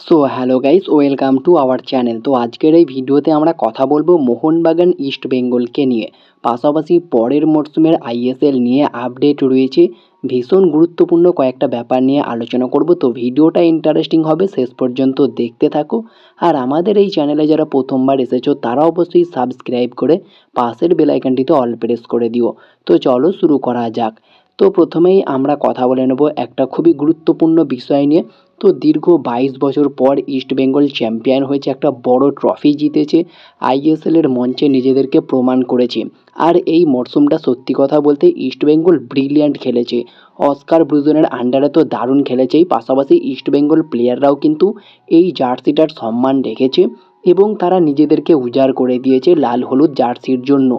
So hello guys, welcome to our channel. তো আজকের এই ভিডিওতে আমরা কথা বলবো মোহনবাগান ইস্ট বেঙ্গলকে নিয়ে। পাশাপাশি পরের মরশুমের আইএসএল নিয়ে আপডেট রয়েছে। ভীষণ গুরুত্বপূর্ণ কয়েকটা ব্যাপার নিয়ে আলোচনা করব। তো ভিডিওটা ইন্টারেস্টিং হবে, শেষ পর্যন্ত দেখতে থাকো। আর আমাদের এই চ্যানেলে যারা প্রথমবার এসেছো তারা অবশ্যই সাবস্ক্রাইব করে পাশের বেল আইকনটিতে অল প্রেস করে দিও। তো চলো শুরু করা যাক। তো প্রথমেই আমরা কথা বলে নেব একটা খুবই গুরুত্বপূর্ণ বিষয় নিয়ে। তো দীর্ঘ 22 বছর পর ইস্টবেঙ্গল চ্যাম্পিয়ন হয়েছে, একটা বড় ট্রফি জিতেছে, আইএসএলের মঞ্চে নিজেদেরকে প্রমাণ করেছে। আর এই মরশুমটা সত্যি কথা বলতে ইস্টবেঙ্গল ব্রিলিয়ান্ট খেলেছে। অস্কার ব্রুজনের আন্ডারে তো দারুণ খেলেছেই, পাশাপাশি ইস্টবেঙ্গল প্লেয়াররাও কিন্তু এই জার্সিটার সম্মান রেখেছে এবং তারা নিজেদেরকে উজাড় করে দিয়েছে লাল হলুদ জার্সির জন্য।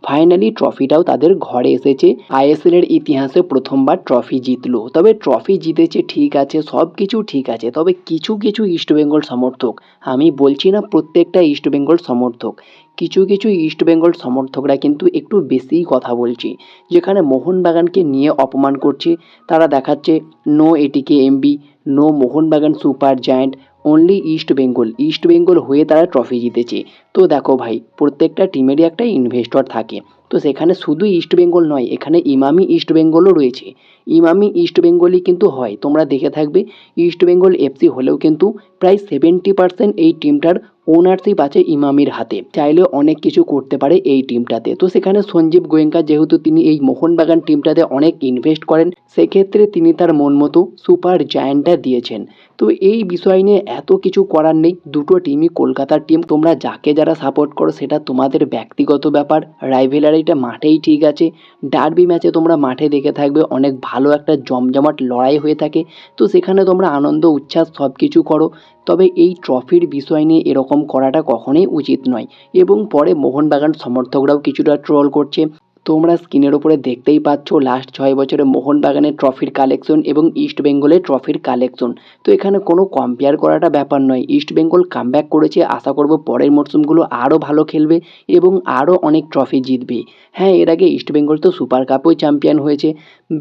ফাইনালি ট্রফিটাও তাদের ঘরে এসেছে। আইএসএলের ইতিহাসে প্রথমবার ট্রফি জিতলো। তবে ট্রফি জিতেছে ঠিক আছে, সব কিছু ঠিক আছে, তবে কিছু কিছু ইস্টবেঙ্গল সমর্থক, আমি বলছি না প্রত্যেকটা ইস্টবেঙ্গল সমর্থক, কিছু কিছু ইস্টবেঙ্গল সমর্থকরা কিন্তু একটু বেশিই কথা বলছে, যেখানে মোহনবাগানকে নিয়ে অপমান করছে। তারা দেখাচ্ছে no ATK MB, no Mohun Bagan super giant, only East Bengal, East Bengal হয়ে তারা ট্রফি জিতেছে। তো দেখো ভাই, প্রত্যেকটা টিমেরই একটা ইনভেস্টর থাকে। তো সেখানে শুধু ইস্টবেঙ্গল নয়, এখানে ইমামি ইস্টবেঙ্গলও রয়েছে। ইমামি ইস্টবেঙ্গলই কিন্তু হয়, তোমরা দেখে থাকবে ইস্টবেঙ্গল এফসি হলেও কিন্তু প্রায় 70% এই টিমটার ওনারশিপ আছে ইমামির হাতে। চাইলে অনেক কিছু করতে পারে এই টিমটাতে। তো সেখানে সঞ্জীব গোয়েঙ্কা যেহেতু তিনি এই মোহনবাগান টিমটাতে অনেক ইনভেস্ট করেন, সেক্ষেত্রে তিনি তার মন মতো সুপার জায়ান্টটা দিয়েছেন। তো এই বিষয় নিয়ে এত কিছু করার নেই, দুটো টিমই কলকাতার টিম, তোমরা যাকে যারা সাপোর্ট করো সেটা তোমাদের ব্যক্তিগত ব্যাপার। রাইভেলারিটা মাঠেই ঠিক আছে, ডার্বি ম্যাচে তোমরা মাঠে দেখে থাকবে অনেক ভালো একটা জমজমাট লড়াই হয়ে থাকে। তো সেখানে তোমরা আনন্দ উচ্ছ্বাস সব কিছু করো, তবে এই ট্রফির বিষয় নিয়ে এরকম করাটা কখনোই উচিত নয়। এবং পরে মোহনবাগান সমর্থকরাও কিছুটা ট্রোল করছে। তোমরা স্ক্রিনের ওপরে দেখতেই পাচ্ছ লাস্ট 6 বছরে মোহনবাগানের ট্রফির কালেকশন এবং ইস্টবেঙ্গলের ট্রফির কালেকশন। তো এখানে কোনো কম্পেয়ার করাটা ব্যাপার নয়। ইস্টবেঙ্গল কামব্যাক করেছে, আশা করব পরের মরশুমগুলো আরও ভালো খেলবে এবং আরও অনেক ট্রফি জিতবে। হ্যাঁ, এর আগে ইস্টবেঙ্গল তো সুপার কাপেও চ্যাম্পিয়ন হয়েছে,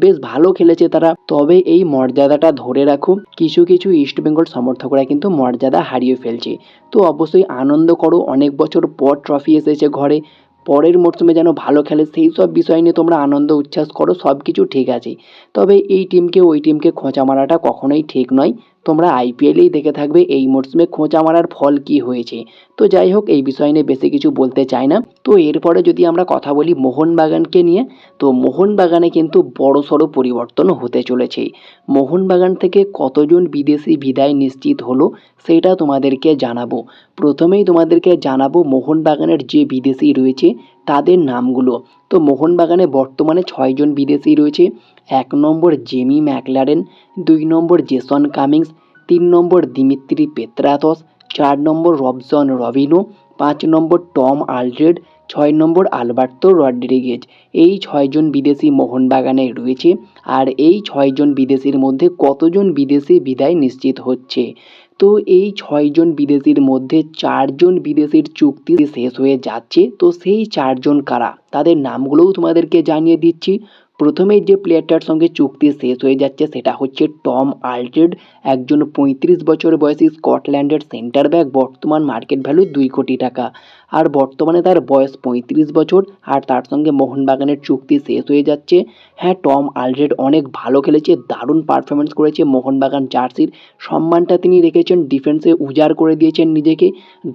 বেশ ভালো খেলেছে তারা। তবে এই মর্যাদাটা ধরে রাখো, কিছু কিছু ইস্টবেঙ্গল সমর্থকরা কিন্তু মর্যাদা হারিয়ে ফেলছে। তো অবশ্যই আনন্দ করো, অনেক বছর পর ট্রফি এসেছে ঘরে, পরের মরশুমে যেন ভালো খেলে সেই সব বিষয় নিয়ে তোমরা আনন্দ উচ্ছ্বাস করো, সব কিছু ঠিক আছে। তবে এই টিমকে ওই টিমকে খোঁচা মারাটা কখনোই ঠিক নয়। তোমরা আইপিএলেই দেখে থাকবে এই মরশুমে খোঁচা মারার ফল কি হয়েছে। তো যাই হোক, এই বিষয় নিয়ে বেশি কিছু বলতে চাই না। তো এরপরে যদি আমরা কথা বলি মোহনবাগানকে নিয়ে, তো মোহনবাগানে কিন্তু বড়সড় পরিবর্তন হতে চলেছে। মোহনবাগান থেকে কতজন বিদেশি বিদায় নিশ্চিত হলো সেটা তোমাদেরকে জানাবো। প্রথমেই তোমাদেরকে জানাবো মোহনবাগানের যে বিদেশি রয়েছে তাদের নামগুলো। তো মোহনবাগানে বর্তমানে 6 জন বিদেশি রয়েছে। 1 নম্বর জেমি ম্যাকলারেন, 2 নম্বর জেসন কামিংস, 3 নম্বর দিমিত্রি পেত্রাতস, 4 নম্বর রবসন রবিনো, 5 নম্বর টম আলড্রেড, 6 নম্বর আলবার্তো রড্রিগেজ। এই 6 জন বিদেশি মোহনবাগানে রয়েছে। আর এই 6 জন বিদেশির মধ্যে কতজন বিদেশি বিদায় নিশ্চিত হচ্ছে? তো এই 6 জন বিদেশির মধ্যে 4 জন বিদেশির চুক্তি শেষ হয়ে যাচ্ছে। তো সেই 4 জন কারা, তাদের নামগুলোও তোমাদেরকে জানিয়ে দিচ্ছি। প্রথমেই যে প্লেয়ারটার সঙ্গে চুক্তি শেষ হয়ে যাচ্ছে সেটা হচ্ছে টম আলড্রেড, একজন 35 বছর বয়সী স্কটল্যান্ডের সেন্টার ব্যাক, বর্তমান মার্কেট ভ্যালু 2 কোটি টাকা। আর বর্তমানে তার বয়স 35 বছর, আর তার সঙ্গে মোহনবাগানের চুক্তি শেষ হয়ে যাচ্ছে। হ্যাঁ, টম আলড্রেড অনেক ভালো খেলেছে, দারুণ পারফরমেন্স করেছে, মোহনবাগান জার্সির সম্মানটা তিনি রেখেছেন, ডিফেন্সে উজাড় করে দিয়েছেন নিজেকে,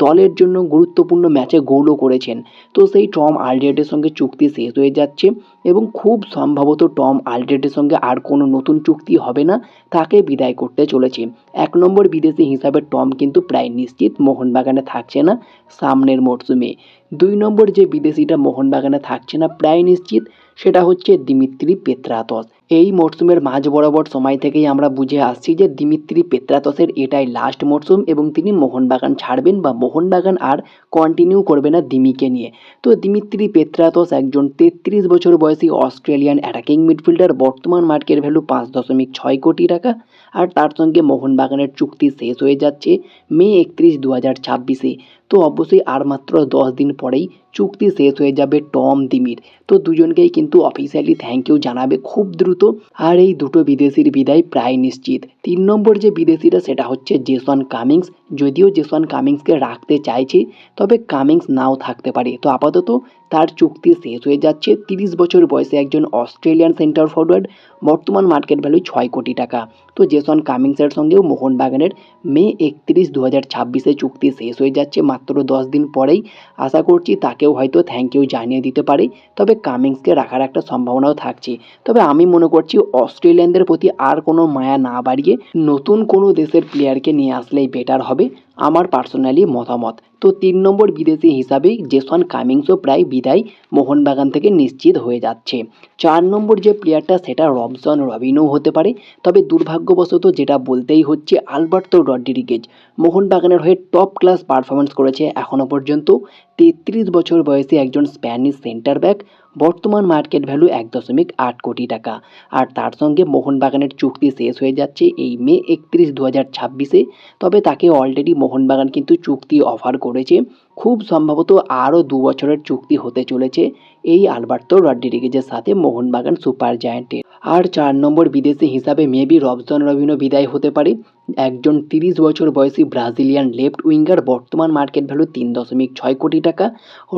দলের জন্য গুরুত্বপূর্ণ ম্যাচে গোলও করেছেন। তো সেই টম আলড্রেডের সঙ্গে চুক্তি শেষ হয়ে যাচ্ছে এবং খুব সম্ভবত টম আলড্রেডের সঙ্গে আর কোনো নতুন চুক্তি হবে না, তাকে বিদায় করতে চলেছে। 1 নম্বর বিদেশি হিসাবে টম কিন্তু প্রায় নিশ্চিত মোহনবাগানে থাকছে না সামনের মরশুমে। 2 নম্বর যে বিদেশিটা মোহনবাগানে থাকছে না প্রায় নিশ্চিত, সেটা হচ্ছে দিমিত্রি পেত্রাতস। এই মরশুমের মাঝ বরাবর সময় থেকেই আমরা বুঝে আসছি যে দিমিত্রি পেত্রাতসের এটাই লাস্ট মরশুম এবং তিনি মোহনবাগান ছাড়বেন বা মোহনবাগান আর কন্টিনিউ করবে না দিমিকে নিয়ে। তো দিমিত্রি পেত্রাতস একজন 33 বছর বয়সী অস্ট্রেলিয়ান অ্যাটাকিং মিডফিল্ডার, বর্তমান মার্কেট ভ্যালু 5.6 কোটি টাকা। আর তার সঙ্গে মোহনবাগানের চুক্তি শেষ হয়ে যাচ্ছে মে 31, 2026-এ। তো অবশ্যই আর মাত্র 10 দিন পরেই চুক্তি শেষ হয়ে যাবে টম দিমির। তো দুজনকেই কিন্তু অফিসিয়ালি থ্যাংক ইউ জানাবে খুব দ্রুত। বলতো। আর এই দুটো বিদেশির বিদায় প্রায় নিশ্চিত। 3 নম্বর যে বিদেশিটা সেটা হচ্ছে জেসন কামিংস। যদিও জেসন কামিংসকে রাখতে চাইছে, তবে কামিংস নাও থাকতে পারে। তো আপাতত তার চুক্তি শেষ হয়ে যাচ্ছে। 30 বছর বয়সে একজন অস্ট্রেলিয়ান সেন্টার ফরওয়ার্ড, বর্তমান মার্কেট ভ্যালু 6 কোটি টাকা। তো জেসন কামিংসের সঙ্গেও মোহনবাগানের মে 31, 2026 চুক্তি শেষ হয়ে যাচ্ছে মাত্র 10 দিন পরেই। আশা করছি তাকেও হয়তো থ্যাংক ইউ জানিয়ে দিতে পারে, তবে কামিংসকে রাখার একটা সম্ভাবনাও থাকছে। তবে আমি মনে করছি অস্ট্রেলিয়ানদের প্রতি আর কোনো মায়া না বাড়িয়ে নতুন কোনো দেশের প্লেয়ারকে নিয়ে আসলেই বেটার হবে, আমার পার্সোনালি মতামত। তো 3 নম্বর বিদেশি হিসাবেই জেসন কামিংসও প্রায় বিদায় মোহনবাগান থেকে নিশ্চিত হয়ে যাচ্ছে। 4 নম্বর যে প্লেয়ারটা সেটা রবসন রবিনও হতে পারে, তবে দুর্ভাগ্যবশত যেটা বলতেই হচ্ছে আলবার্তো রড্রিগেজ মোহনবাগানের হয়ে টপ ক্লাস পারফরমেন্স করেছে এখনও পর্যন্ত। 33 বছর বয়সী একজন স্প্যানিশ সেন্টার ব্যাক, বর্তমান মার্কেট ভ্যালু 1.8 কোটি টাকা। আর তার সঙ্গে মোহনবাগানের চুক্তি শেষ হয়ে যাচ্ছে এই মে 31, 2026। তবে তাকে অলরেডি মোহনবাগান কিন্তু চুক্তি অফার করেছে। খুব সম্ভবত আরও 2 বছরের চুক্তি হতে চলেছে এই আলবার্তো রড্রিগেজের সাথে মোহনবাগান সুপার জায়ান্টের। আর 4 নম্বর বিদেশি হিসাবে মেবি রবসন রবিনো বিদায় হতে পারে। একজন 30 বছর বয়সী ব্রাজিলিয়ান লেফট উইঙ্গার, বর্তমান মার্কেট ভ্যালু 3.6 কোটি টাকা।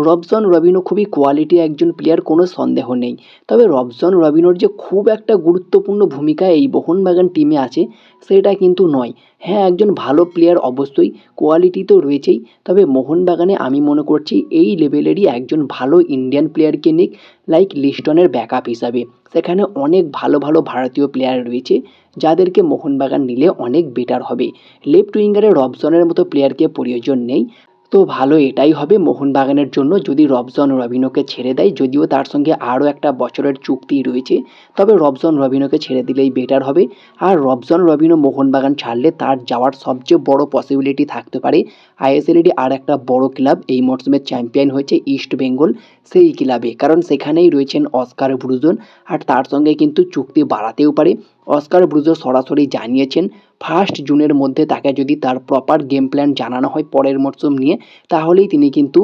রবসন রবিনো খুবই কোয়ালিটি একজন প্লেয়ার, কোনো সন্দেহ নেই। তবে রবসন রবিনোর যে খুব একটা গুরুত্বপূর্ণ ভূমিকা এই মোহনবাগান টিমে আছে সেটা কিন্তু নয়। হ্যাঁ, একজন ভালো প্লেয়ার অবশ্যই, কোয়ালিটি তো রয়েছেই। তবে মোহনবাগানে আমি মনে করছি এই লেভেলেরই একজন ভালো ইন্ডিয়ান প্লেয়ারকে নিক, লাইক লিস্টনের ব্যাকআপ হিসাবে। সেখানে অনেক ভালো ভালো ভারতীয় প্লেয়ার রয়েছে যাদেরকে মোহনবাগান নিলে অনেক বেটার হবে। লেফট উইঙ্গারে রবসনের মতো প্লেয়ারকে প্রয়োজন নেই। তো ভালো এটাই হবে মোহনবাগানের জন্য যদি রবসন রবিনোকে ছেড়ে দেয়, যদিও তার সঙ্গে আরও একটা বছরের চুক্তি রয়েছে। তবে রবসন রবিনোকে ছেড়ে দিলেই বেটার হবে। আর রবসন রবিনো মোহনবাগান ছাড়লে তার যাওয়ার সবচেয়ে বড় পসিবিলিটি থাকতে পারে আইএসএলেরই আর একটা বড় ক্লাব, এই মরশুমের চ্যাম্পিয়ন হয়েছে ইস্ট বেঙ্গল, সেই ক্লাবে। কারণ সেখানেই রয়েছেন অস্কার ব্রুজন, আর তার সঙ্গে কিন্তু চুক্তি বাড়াতেও পারে। অস্কার ব্রুজো সরাসরি জানিয়েছেন 1 জুনের মধ্যে তাকে যদি তার প্রপার গেম প্ল্যান জানানো হয় পরের মরশুম নিয়ে, তাহলেই তিনি কিন্তু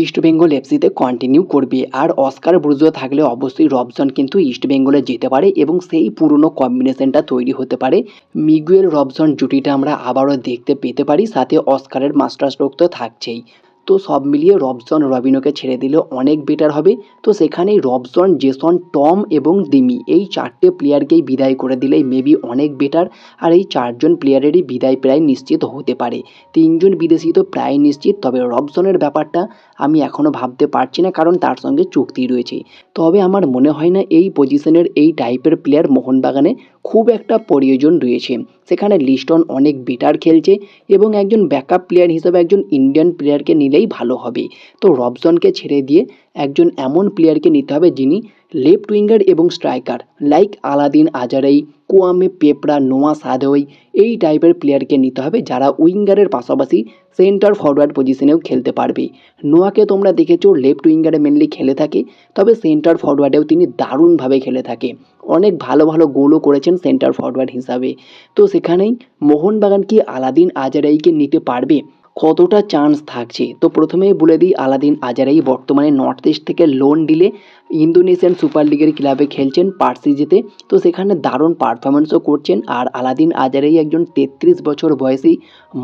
ইস্টবেঙ্গল এফসিতে কন্টিনিউ করবে। আর অস্কার ব্রুজো থাকলে অবশ্যই রবসন কিন্তু ইস্টবেঙ্গলে যেতে পারে এবং সেই পুরনো কম্বিনেশনটা তৈরি হতে পারে। মিগুয়েল রবসন জুটিটা আমরা আবারও দেখতে পেতে পারি, সাথে অস্কারের মাস্টার স্ট্রোক তো থাকছেই। তো সব মিলিয়ে রবসন রবিনোকে ছেড়ে দিলে অনেক বেটার হবে। তো সেখানেই রবসন, জেসন, টম এবং দিমি এই 4টে প্লেয়ারকেই বিদায় করে দিলেই মেবি অনেক বেটার। আর এই 4জন প্লেয়ারেরই বিদায় প্রায় নিশ্চিত হতে পারে। 3জন বিদেশি তো প্রায় নিশ্চিত, তবে রবসনের ব্যাপারটা আমি এখনও ভাবতে পারছি না, কারণ তার সঙ্গে চুক্তি রয়েছে। তবে আমার মনে হয় না এই পজিশনের এই টাইপের প্লেয়ার মোহনবাগানে খুব একটা প্রয়োজন রয়েছে। সেখানে লিস্টন অনেক বেটার খেলছে এবং একজন ব্যাকআপ প্লেয়ার হিসেবে একজন ইন্ডিয়ান প্লেয়ারকে নিলেই ভালো হবে। তো রবসনকে ছেড়ে দিয়ে একজন এমন প্লেয়ারকে নিতে হবে যিনি লেফট উইঙ্গার এবং striker, like Aladin Ajarai, Kwame Peprah, Noah Sadaoui, এই টাইপের প্লেয়ারকে নিতে হবে যারা উইঙ্গারের পাশাপাশি সেন্টার ফরওয়ার্ড পজিশনেও খেলতে পারবে। নোয়াকে তোমরা দেখেছো লেফট উইঙ্গারে মেনলি খেলে থাকে, তবে সেন্টার ফরওয়ার্ডেও তিনি দারুণভাবে খেলে থাকে। অনেক ভালো ভালো গোলও করেছেন সেন্টার ফরওয়ার্ড হিসাবে। তো সেখানেই মোহনবাগান কি আলাদিন আজারাইকে নিতে পারবে? কতটা চান্স থাকছে? তো প্রথমেই বলে দিই, আলাদিন আজারাই বর্তমানে নর্থ ইস্ট থেকে লোন ডিলে ইন্দোনেশিয়ান সুপার লিগের ক্লাবে খেলছেন পার্সিজেতে। তো সেখানে দারুণ পারফরমেন্সও করছেন। আর আলাদিন আজারাই একজন 33 বছর বয়সী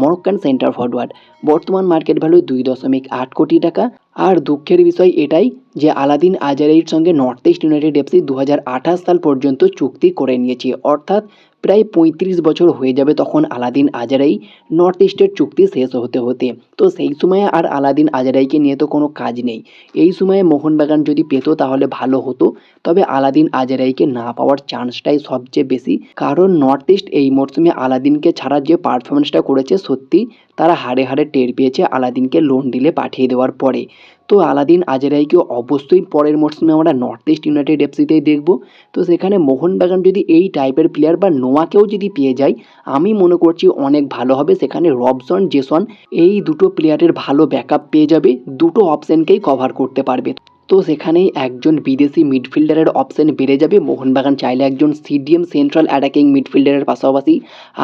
মরক্কান সেন্টার ফরওয়ার্ড, বর্তমান মার্কেট ভ্যালু 2.8 কোটি টাকা। আর দুঃখের বিষয় এটাই যে আলাদিন আজারাইয়ের সঙ্গে নর্থ ইস্ট ইউনাইটেড এফসি 2028 সাল পর্যন্ত চুক্তি করে নিয়েছে, অর্থাৎ প্রায় 35 বছর হয়ে যাবে তখন আলাদিন আজারাই নর্থ ইস্টের চুক্তি শেষ হতে হতে। তো সেই সময়ে আর আলাদিন আজারাইকে নিয়ে তো কোনো কাজ নেই। এই সময়ে মোহনবাগান যদি পেতো তাহলে ভালো হতো, তবে আলাদিন আজারাইকে না পাওয়ার চান্সটাই সবচেয়ে বেশি। কারণ নর্থ ইস্ট এই মরশুমে আলাদিনকে ছাড়া যে পারফরমেন্সটা করেছে, সত্যি তারা হাড়ে হাড়ে টের পেয়েছে আলাদিনকে লোন ডিলে পাঠিয়ে দেওয়ার পরে। তো আলাদিন আজারাইকে অবশ্যই পরের মরশুমে আমরা নর্থ ইস্ট ইউনাইটেড এফসিতেই দেখব। তো সেখানে মোহনবাগান যদি এই টাইপের প্লেয়ার বা নোয়াকেও যদি পেয়ে যায়, আমি মনে করছি অনেক ভালো হবে। সেখানে রবসন, জেসন এই দুটো প্লেয়ারের ভালো ব্যাকআপ পেয়ে যাবে, দুটো অপশানকেই কভার করতে পারবে। তো সেখানেই একজন বিদেশি মিডফিল্ডারের অপশান বেড়ে যাবে। মোহনবাগান চাইলে একজন সিডিএম সেন্ট্রাল অ্যাটাকিং মিডফিল্ডারের পাশাপাশি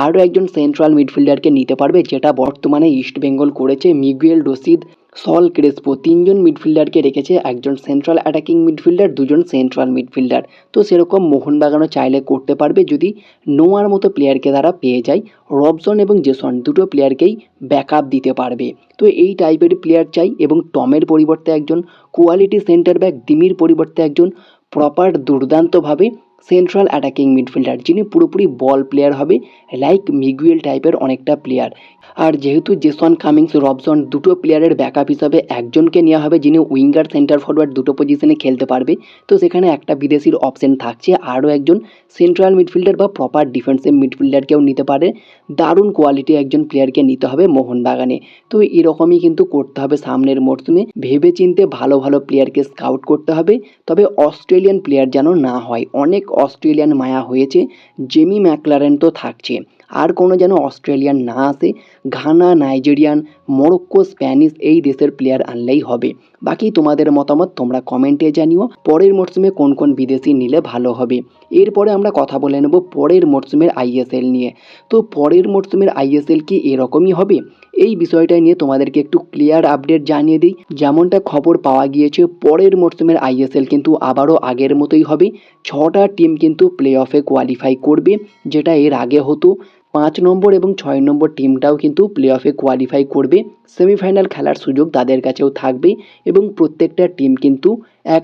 আরও একজন সেন্ট্রাল মিডফিল্ডারকে নিতে পারবে, যেটা বর্তমানে ইস্ট বেঙ্গল করেছে মিগুয়েল রশিদ সল ক্রেসপো ৩ জন মিডফিল্ডারকে রেখেছে, একজন সেন্ট্রাল অ্যাটাকিং মিডফিল্ডার, ২ জন সেন্ট্রাল মিডফিল্ডার। তো সেরকম মোহনবাগানও চাইলে করতে পারবে যদি নোয়ার মতো প্লেয়ারকে তারা পেয়ে যায়। রবসন এবং জেসন দুটো প্লেয়ারকেই ব্যাকআপ দিতে পারবে। তো এই টাইপের প্লেয়ার চাই এবং টমের পরিবর্তে একজন কোয়ালিটি সেন্টার ব্যাক, দিমির পরিবর্তে একজন প্রপার দুর্দান্তভাবে সেন্ট্রাল অ্যাটাকিং মিডফিল্ডার যিনি পুরোপুরি বল প্লেয়ার হবে, লাইক মিগুয়েল টাইপের অনেকটা প্লেয়ার। আর যেহেতু জেসন কামিংস, রবসন দুটো প্লেয়ারের ব্যাকআপ হিসাবে একজনকে নেওয়া হবে যিনি উইঙ্গার, সেন্টার ফরওয়ার্ড দুটো পজিশনে খেলতে পারবে। তো সেখানে একটা বিদেশির অপশন থাকছে, আরও একজন সেন্ট্রাল মিডফিল্ডার বা প্রপার ডিফেন্সিভ মিডফিল্ডারকেও নিতে পারে। দারুণ কোয়ালিটি একজন প্লেয়ারকে নিতে হবে মোহনবাগানে। তো এরকমই কিন্তু করতে হবে সামনের মরশুমে, ভেবে চিনতে ভালো ভালো প্লেয়ারকে স্কাউট করতে হবে। তবে অস্ট্রেলিয়ান প্লেয়ার যেন না হয়, অনেক অস্ট্রেলিয়ান মায়া হয়েছে, জেমি ম্যাকলারেন তো থাকছে, আর কোনো যেন অস্ট্রেলিয়ান না আসে। ঘানা, নাইজেরিয়ান, মরক্কো, স্প্যানিশ এই দেশের প্লেয়ার আনলেই হবে। বাকি তোমাদের মতামত তোমরা কমেন্টে জানিও পরের মরশুমে কোন কোন বিদেশি নিলে ভালো হবে। এরপরে আমরা কথা বলে নেব পরের মরশুমের আইএসএল নিয়ে। তো পরের মরশুমের আইএসএল কি এরকমই হবে? এই বিষয়টা নিয়ে তোমাদেরকে একটু ক্লিয়ার আপডেট জানিয়ে দিই। যেমনটা খবর পাওয়া গিয়েছে, পরের মরশুমের আইএসএল কিন্তু আবারও আগের মতোই হবে। 6টা টিম কিন্তু প্লে অফে কোয়ালিফাই করবে, যেটা এর আগে হতো। 5 নম্বর এবং 6 নম্বর টিমটাও কিন্তু প্লে অফে কোয়ালিফাই করবে, সেমিফাইনাল খেলার সুযোগ তাদের কাছেও থাকবে। এবং প্রত্যেকটা টিম কিন্তু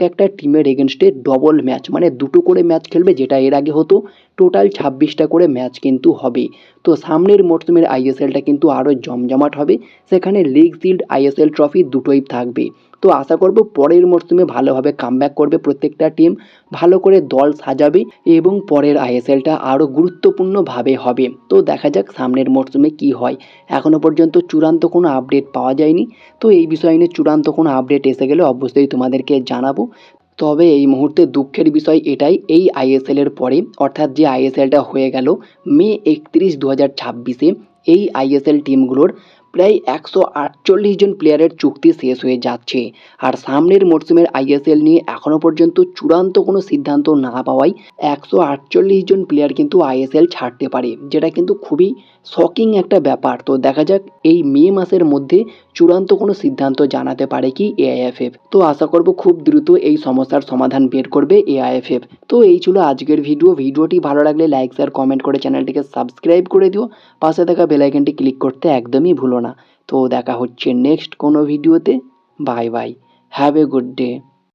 একটা টিমের এগেনস্টে ডবল ম্যাচ, মানে দুটো করে ম্যাচ খেলবে, যেটা এর আগে হতো। টোটাল 26টা করে ম্যাচ কিন্তু হবে। তো সামনের মরশুমের আইএসএলটা কিন্তু আরও জমজমাট হবে, সেখানে লিগ শিল্ড, আইএসএল ট্রফি দুটোই থাকবে। তো আশা করব পরের মরশুমে ভালোভাবে কামব্যাক করবে প্রত্যেকটা টিম, ভালো করে দল সাজাবে এবং পরের আইএসএলটা আরও গুরুত্বপূর্ণভাবে হবে। তো দেখা যাক সামনের মরশুমে কি হয়। এখনও পর্যন্ত চূড়ান্ত কোনো আপডেট পাওয়া যায়নি। তো এই বিষয় নিয়ে চূড়ান্ত কোনো আপডেট এসে গেলে অবশ্যই তোমাদেরকে জানাবো। তবে এই মুহূর্তে দুঃখের বিষয় এটাই, এই আইএসএলের পরে, অর্থাৎ যে আইএসএলটা হয়ে গেল মে 31, 2026-এ, এই আইএসএল টিমগুলোর প্রায় 148 জন প্লেয়ারের চুক্তি শেষ হয়ে যাচ্ছে। আর সামনের মরশুমের আইএসএল নিয়ে এখনও পর্যন্ত চূড়ান্ত কোনো সিদ্ধান্ত না পাওয়ায় 148 জন প্লেয়ার কিন্তু আইএসএল ছাড়তে পারে, যেটা কিন্তু খুবই শকিং একটা ব্যাপার। তো দেখা যাক এই মে মাসের মধ্যে চূড়ান্ত কোনো সিদ্ধান্ত জানাতে পারে কি এআইএফএফ। তো আশা করব খুব দ্রুত এই সমস্যার সমাধান বের করবে এআইএফএফ। তো এই ছিল আজকের ভিডিওটি ভালো লাগলে লাইক, শেয়ার, কমেন্ট করে চ্যানেলটিকে সাবস্ক্রাইব করে দিও। পাশে থাকা বেল আইকনটি ক্লিক করতে একদমই ভুলো না। তো দেখা হচ্ছে নেক্সট কোনো ভিডিওতে। Bye bye, have a good day.